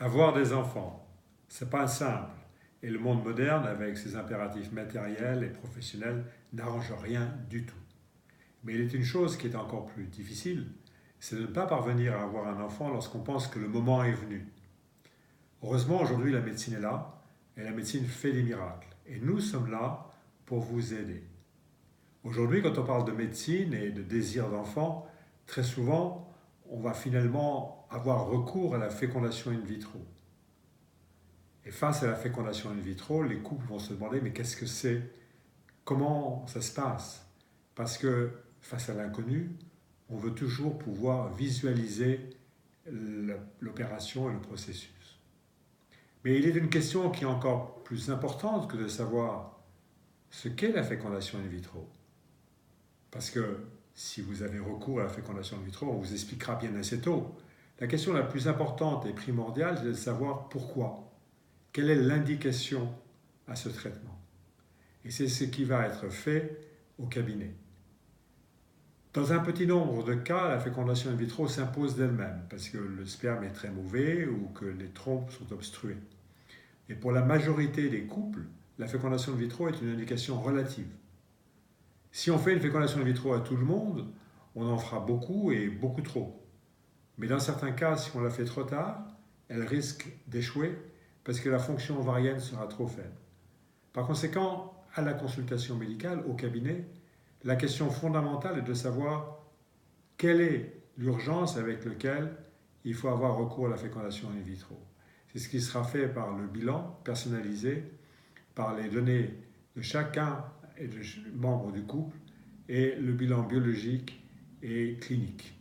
Avoir des enfants, c'est pas simple. Et le monde moderne, avec ses impératifs matériels et professionnels, n'arrange rien du tout. Mais il est une chose qui est encore plus difficile, c'est de ne pas parvenir à avoir un enfant lorsqu'on pense que le moment est venu. Heureusement, aujourd'hui, la médecine est là, et la médecine fait des miracles. Et nous sommes là pour vous aider. Aujourd'hui, quand on parle de médecine et de désir d'enfant, très souvent, on va finalement avoir recours à la fécondation in vitro. Et face à la fécondation in vitro, les couples vont se demander mais qu'est-ce que c'est? Comment ça se passe? Parce que face à l'inconnu, on veut toujours pouvoir visualiser l'opération et le processus. Mais il est une question qui est encore plus importante que de savoir ce qu'est la fécondation in vitro. Parce que si vous avez recours à la fécondation in vitro, on vous expliquera bien assez tôt. La question la plus importante et primordiale, c'est de savoir pourquoi. Quelle est l'indication à ce traitement? Et c'est ce qui va être fait au cabinet. Dans un petit nombre de cas, la fécondation in vitro s'impose d'elle-même parce que le sperme est très mauvais ou que les trompes sont obstruées. Et pour la majorité des couples, la fécondation in vitro est une indication relative. Si on fait une fécondation in vitro à tout le monde, on en fera beaucoup et beaucoup trop. Mais dans certains cas, si on la fait trop tard, elle risque d'échouer parce que la fonction ovarienne sera trop faible. Par conséquent, à la consultation médicale, au cabinet, la question fondamentale est de savoir quelle est l'urgence avec laquelle il faut avoir recours à la fécondation in vitro. C'est ce qui sera fait par le bilan personnalisé, par les données de chacun et de membres du couple et le bilan biologique et clinique.